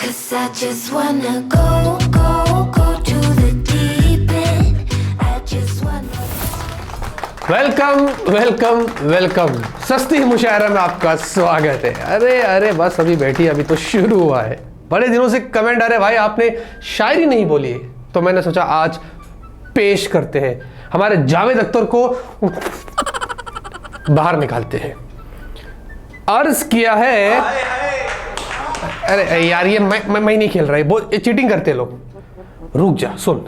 'Cause I just wanna go to the deep end. I just wanna. Welcome welcome welcome. सस्ती मुशायरा में आपका स्वागत है। अरे बस अभी बैठी, अभी तो शुरू हुआ है। बड़े दिनों से कमेंट आ रहे भाई आपने शायरी नहीं बोली है, तो मैंने सोचा आज पेश करते हैं, हमारे जावेद अख्तर को बाहर निकालते हैं। अर्ज किया है, अरे यार ये मैं नहीं खेल रहा है, बहुत चीटिंग करते हैं लोग। रुक जा सुन।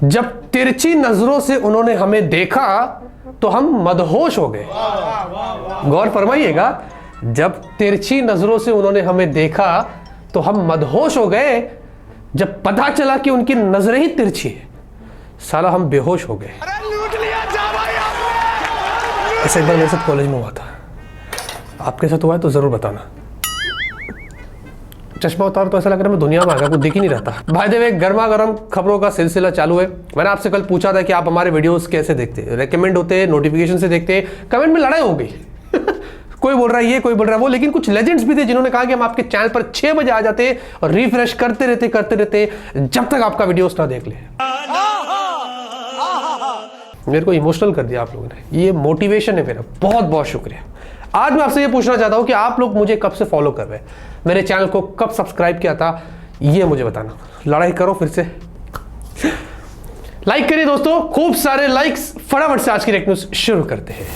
जब तिरछी नजरों से उन्होंने हमें देखा तो हम मदहोश हो गए। गौर फरमाइएगा, जब तिरछी नजरों से उन्होंने हमें देखा तो हम मदहोश हो गए। जब पता चला कि उनकी नजरें ही तिरछी है, साला हम बेहोश हो गए। ऐसा एक बार मेरे साथ कॉलेज में हुआ था, आपके साथ हुआ है तो जरूर बताना। चश्मा उतार तो ऐसा लग रहा है मैं दुनिया में आ गया, कुछ दिख ही नहीं रहता। भाई देव, गर्मा गर्म खबरों का सिलसिला चालू है। मैंने आपसे कल पूछा था कि आप हमारे वीडियोस कैसे देखते हैं, रेकमेंड होते हैं, नोटिफिकेशन से देखते हैं। कमेंट में लड़ाई हो गई कोई बोल रहा है ये, कोई बोल रहा है वो, लेकिन कुछ लेजेंड्स भी थे जिन्होंने कहा कि हम आपके चैनल पर 6 बजे आ जाते और रिफ्रेश करते रहते जब तक आपका वीडियोस ना देख ले। मेरे को इमोशनल कर दिया आप लोगों ने, ये मोटिवेशन है मेरा, बहुत बहुत शुक्रिया। आज मैं आपसे ये पूछना चाहता हूं कि आप लोग मुझे कब से फॉलो कर रहे हैं, मेरे चैनल को कब सब्सक्राइब किया था, ये मुझे बताना। लड़ाई करो फिर से, लाइक करिए दोस्तों, खूब सारे लाइक्स। फटाफट से आज की टेक न्यूज़ शुरू करते हैं।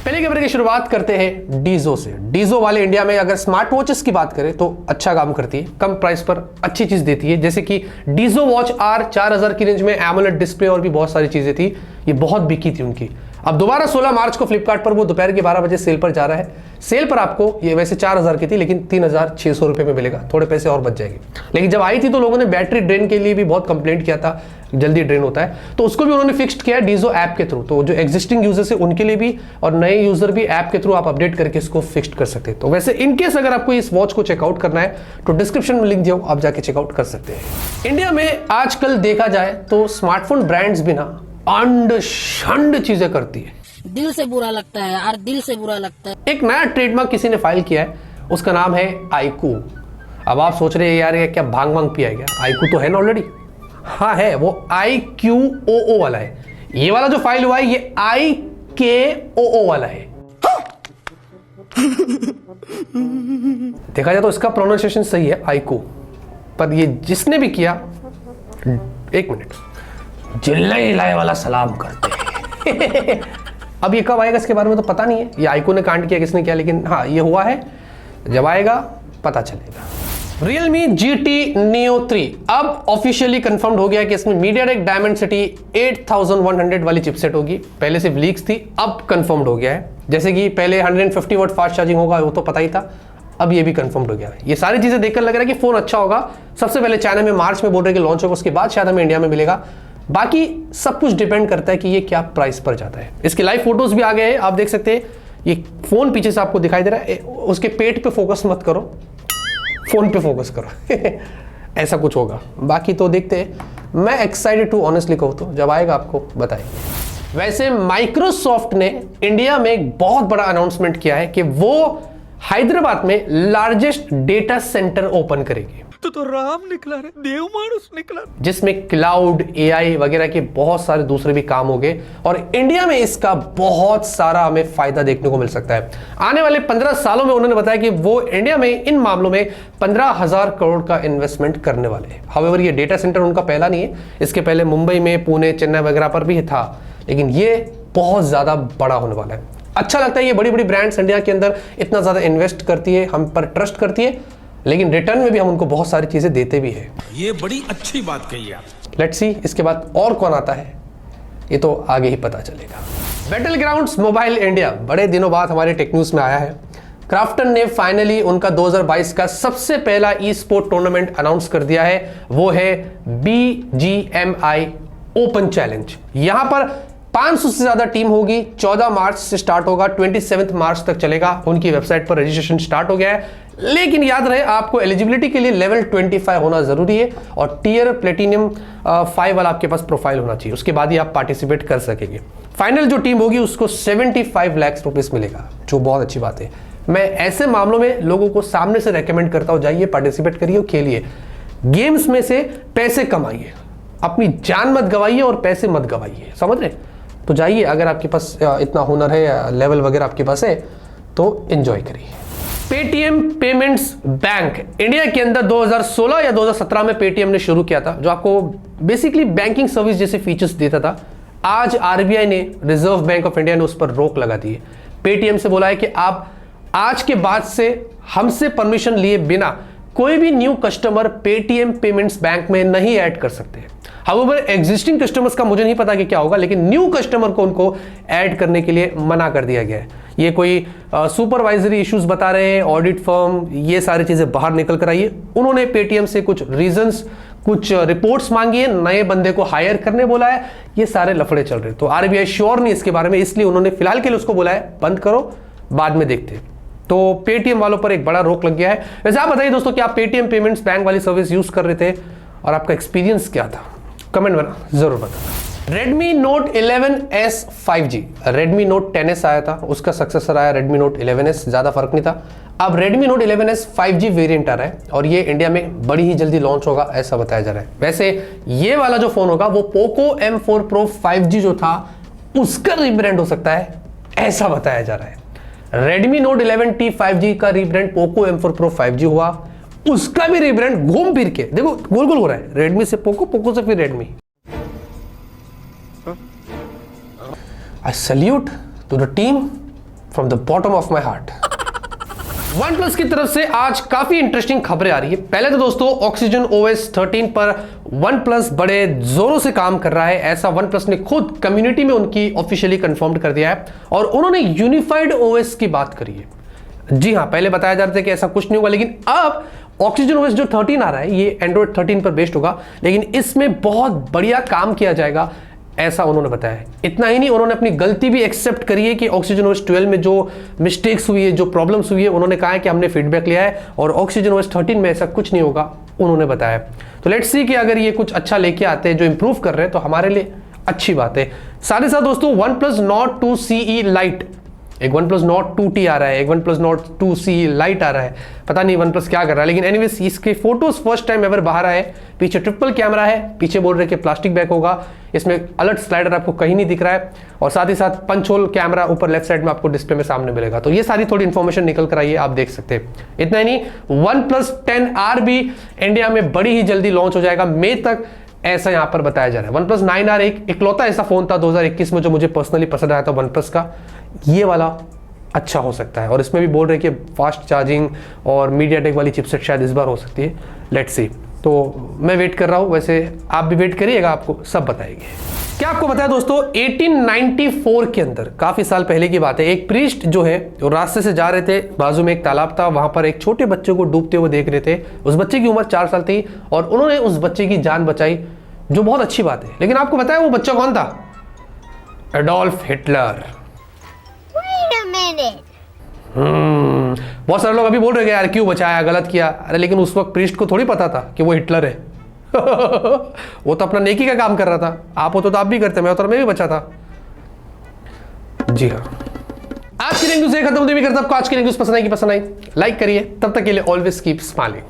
पहले खबर की शुरुआत करते हैं डीजो से। डीजो वाले इंडिया में अगर स्मार्ट वॉचेस की बात करें तो अच्छा काम करती है, कम प्राइस पर अच्छी चीज देती है। जैसे कि डीजो वॉच आर 4000 की रेंज में एमोलेड डिस्प्ले और भी बहुत सारी चीजें थी, ये बहुत बिकी थी उनकी। अब दोबारा 16 मार्च को फ्लिपकार्ट पर वो दोपहर के 12 बजे सेल पर जा रहा है। सेल पर आपको ये वैसे 4000 की थी, लेकिन 3600 रुपए में मिलेगा, थोड़े पैसे और बच जाएंगे। लेकिन जब आई थी तो लोगों ने बैटरी ड्रेन के लिए भी बहुत कंप्लेंट किया था, जल्दी ड्रेन होता है, तो उसको भी उन्होंने फिक्स्ड किया है डीजो ऐप के थ्रू। तो जो एग्जिस्टिंग यूजर्स है उनके लिए भी और नए यूजर भी ऐप के थ्रू आप अपडेट करके इसको फिक्स्ड कर सकते हैं। तो वैसे इनकेस अगर आपको इस वॉच को चेकआउट करना है तो डिस्क्रिप्शन में लिंक दिया, आप जाके चेकआउट कर सकते हैं। इंडिया में आजकल देखा जाए तो स्मार्टफोन ब्रांड्स भी ना अंड शंड चीजें करती है, दिल से बुरा लगता है यार, दिल से बुरा लगता है। एक नया ट्रेडमार्क किसी ने फाइल किया है, उसका नाम है आईकू। अब आप सोच रहे हैं यार ये क्या भांग भांग पिया गया, आईकू तो है ना ऑलरेडी। हाँ है, वो IQOO वाला है। ये वाला जो फाइल हुआ है ये IKOO वाला है। देखा जाए तो इसका प्रोनाउंसिएशन सही है आईकू, पर ये जिसने भी किया, एक मिनट, जिल्ला वाला सलाम करते हैं। अब ये कब आएगा इसके बारे में तो पता नहीं है, ये आईकू ने कांड किया किसने किया, लेकिन हाँ ये हुआ है, जब आएगा पता चलेगा। Realme GT Neo 3 अब ऑफिशियली कंफर्म्ड हो गया कि इसमें MediaTek Dimensity 8100 वाली चिपसेट होगी। पहले सिर्फ लीक्स थी, अब कंफर्म्ड हो गया है। जैसे कि पहले 150 वाट फास्ट चार्जिंग होगा, वो तो पता ही था, अब ये भी कंफर्म्ड हो गया है। ये सारी चीजें देखकर लग रहा है कि फोन अच्छा होगा। सबसे पहले चाइना में मार्च में बोल रहे कि लॉन्च होगा, उसके बाद शायद हमें इंडिया में मिलेगा। बाकी सब कुछ डिपेंड करता है कि ये क्या प्राइस पर जाता है। इसके लाइव फोटोज भी आ गए हैं, आप देख सकते हैं। ये फोन पीछे से आपको दिखाई दे रहा है, उसके पेट पे फोकस मत करो, फोन पे फोकस करो। ऐसा कुछ होगा, बाकी तो देखते हैं। मैं एक्साइटेड टू ऑनेस्टली कहूँ तो, जब आएगा आपको बताएंगे। वैसे माइक्रोसॉफ्ट ने इंडिया में एक बहुत बड़ा अनाउंसमेंट किया है कि वो हैदराबाद में लार्जेस्ट डेटा सेंटर ओपन करेगी। तो राम निकला रे, देव मानुस निकला, जिसमें क्लाउड, AI वगैरह के बहुत सारे दूसरे भी काम होंगे और इंडिया में इसका बहुत सारा हमें फायदा देखने को मिल सकता है। आने वाले 15 सालों में उन्होंने बताया कि वो इंडिया में इन मामलों में 15,000 करोड़ का इन्वेस्टमेंट करने वाले हैं। हाउएवर ये डेटा सेंटर उनका पहला नहीं है, इसके पहले मुंबई में, पुणे, चेन्नई वगैरह पर भी था, लेकिन ये बहुत ज्यादा बड़ा होने वाला है। अच्छा लगता है ये बड़ी बड़ी ब्रांड्स इंडिया के अंदर इतना ज्यादा इन्वेस्ट करती है, हम पर ट्रस्ट करती है, लेकिन रिटर्न में भी हम उनको बहुत सारी चीजें देते भी है। ये बड़ी अच्छी बात कही आप। लेट्स सी इसके बाद और कौन आता है, ये तो आगे ही पता चलेगा। बैटल ग्राउंड्स मोबाइल इंडिया बड़े दिनों बाद हमारे टेक न्यूज में आया है। क्राफ्टन ने फाइनली उनका 2022 का सबसे पहला ई स्पोर्ट टूर्नामेंट अनाउंस कर दिया है, वो है BGMI ओपन चैलेंज। यहां पर 500 से ज्यादा टीम होगी। 14 मार्च से स्टार्ट होगा, 27 मार्च तक चलेगा। उनकी वेबसाइट पर रजिस्ट्रेशन स्टार्ट हो गया है, लेकिन याद रहे आपको एलिजिबिलिटी के लिए लेवल 25 होना जरूरी है और टीयर प्लेटिनियम 5 वाला आपके पास प्रोफाइल होना चाहिए, उसके बाद ही आप पार्टिसिपेट कर सकेंगे। फाइनल जो टीम होगी उसको 75 लाख रुपीस मिलेगा, जो बहुत अच्छी बात है। मैं ऐसे मामलों में लोगों को सामने से रेकमेंड करता हूं, जाइए पार्टिसिपेट करिए और खेलिए। गेम्स में से पैसे कमाइए, अपनी जान मत गवाइए और पैसे मत गवाइए, समझ रहे? तो जाइए, अगर आपके पास इतना हुनर है, लेवल वगैरह आपके पास है तो एंजॉय करिए। पेटीएम पेमेंट्स बैंक इंडिया के अंदर 2016 या 2017 में पेटीएम ने शुरू किया था, जो आपको बेसिकली बैंकिंग सर्विस जैसे फीचर्स देता था। आज आरबीआई ने, रिजर्व बैंक ऑफ इंडिया ने उस पर रोक लगा दी है। पेटीएम से बोला है कि आप आज के बाद से हमसे परमिशन लिए बिना कोई भी new customer Paytm payments bank में नहीं ऐड कर सकते। हाउएवर एग्जिस्टिंग कस्टमर्स का मुझे नहीं पता कि क्या होगा, लेकिन न्यू कस्टमर को उनको ऐड करने के लिए मना कर दिया गया है। ये कोई सुपरवाइजरी इश्यूज बता रहे हैं, ऑडिट फर्म, ये सारी चीजें बाहर निकल कर आई है। उन्होंने पेटीएम से कुछ रीजंस, कुछ रिपोर्ट्स मांगी है, नए बंदे को हायर करने बोला है, ये सारे लफड़े चल रहे। तो आरबीआई श्योर नहीं इसके बारे में, इसलिए उन्होंने फिलहाल के लिए उसको बोला है बंद करो, बाद में देखते हैं। तो पेटीएम वालों पर एक बड़ा रोक लग गया है। वैसे आप बताइए दोस्तों कि आप पेटीएम पेमेंट्स बैंक वाली सर्विस यूज कर रहे थे और आपका एक्सपीरियंस क्या था, कमेंट में जरूर बताना। Redmi Note 11S 5G, Redmi Note 10S आया था, उसका सक्सेसर आया Redmi Note 11S, ज्यादा फर्क नहीं था। अब Redmi Note 11S 5G variant आ रहा है और ये इंडिया में बड़ी ही जल्दी लॉन्च होगा, ऐसा बताया जा रहा है। वैसे ये वाला जो फोन होगा वो Poco M4 Pro 5G जो था उसका रीब्रांड हो सकता है, ऐसा बताया जा रहा है। Redmi Note 11T 5G का rebrand Poco M4 Pro 5G हुआ, उसका भी रीब्रांड घूम फिर के देखो गोल गोल हो रहा है, रेडमी से पोको, पोको से फिर Redmi. I salute to the team from the bottom of my heart. OnePlus की तरफ से आज काफी इंटरेस्टिंग खबरें आ रही है। पहले तो दोस्तों Oxygen OS 13 पर OnePlus बड़े जोरों से काम कर रहा है, ऐसा OnePlus ने खुद कम्युनिटी में उनकी ऑफिशियली कंफर्म कर दिया है और उन्होंने यूनिफाइड OS की बात करी है। जी हाँ, पहले बताया जा रहा था कि ऐसा कुछ नहीं होगा, लेकिन अब Oxygen OS जो 13 आ रहा है ये Android 13 पर बेस्ड होगा, लेकिन इसमें बहुत बढ़िया काम किया जाएगा, ऐसा उन्होंने बताया। इतना ही नहीं, उन्होंने अपनी गलती भी एक्सेप्ट करी है कि Oxygen OS 12 में जो मिस्टेक्स हुई है, जो प्रॉब्लम्स हुई है, उन्होंने कहा है कि हमने फीडबैक लिया है और Oxygen OS 13 में ऐसा कुछ नहीं होगा, उन्होंने बताया। तो लेट्स सी कि अगर ये कुछ अच्छा लेके आते हैं, जो इंप्रूव कर रहे हैं, तो हमारे लिए अच्छी बात है। साथ ही साथ दोस्तों OnePlus Nord 2 CE Lite, एक OnePlus Nord 2T आ रहा है, एक OnePlus Nord 2 CE Lite आ रहा है, पता नहीं OnePlus क्या कर रहा है, लेकिन एनीवेज इसके फोटोज फर्स्ट टाइम एवर बाहर आए। पीछे ट्रिपल कैमरा है, पीछे बोल रहे कि प्लास्टिक बैक होगा, इसमें अलर्ट स्लाइडर आपको कहीं नहीं दिख रहा है और साथ ही साथ पंच होल कैमरा ऊपर लेफ्ट साइड में आपको डिस्प्ले में सामने मिलेगा। तो ये सारी थोड़ी इंफॉर्मेशन निकल कर आई है, आप देख सकते हैं। इतना ही नहीं, OnePlus 10R भी इंडिया में बड़ी ही जल्दी लॉन्च हो जाएगा, मई तक, ऐसा यहां पर बताया जा रहा है। OnePlus 9R एक इकलौता ऐसा फोन था 2021 में जो मुझे पर्सनली पसंद आया था OnePlus का, ये वाला अच्छा हो सकता है और इसमें भी बोल रहे हैं कि फास्ट चार्जिंग और MediaTek वाली चिपसेट शायद इस बार हो सकती है, लेट्स सी। तो मैं वेट कर रहा हूं, वैसे आप भी वेट करिएगा, आपको सब बताएंगे। क्या आपको पता है दोस्तों 1894 के अंदर, काफी साल पहले की बात है, एक प्रीस्ट जो है वो रास्ते से जा रहे थे, बाजू में एक तालाब था, वहां पर एक छोटे बच्चे को डूबते हुए देख रहे थे। उस बच्चे की उम्र 4 साल थी और उन्होंने उस बच्चे की जान बचाई, जो बहुत अच्छी बात है। लेकिन आपको पता है वो बच्चा कौन था? Adolf Hitler. बहुत सारे लोग अभी बोल रहे हैं यार क्यों बचाया, गलत किया। अरे लेकिन उस वक्त प्रीस्ट को थोड़ी पता था कि वो हिटलर है। वो तो अपना नेकी का काम कर रहा था, आप होते तो आप भी करते, मैं होता मैं भी बचा था। जी हाँ, आज की न्यूज़ खत्म होती भी करता। आपको आज की न्यूज़ पसंद आई कि पसंद आई, लाइक करिए। तब तक के लिए ऑलवेज कीप स्माइलिंग।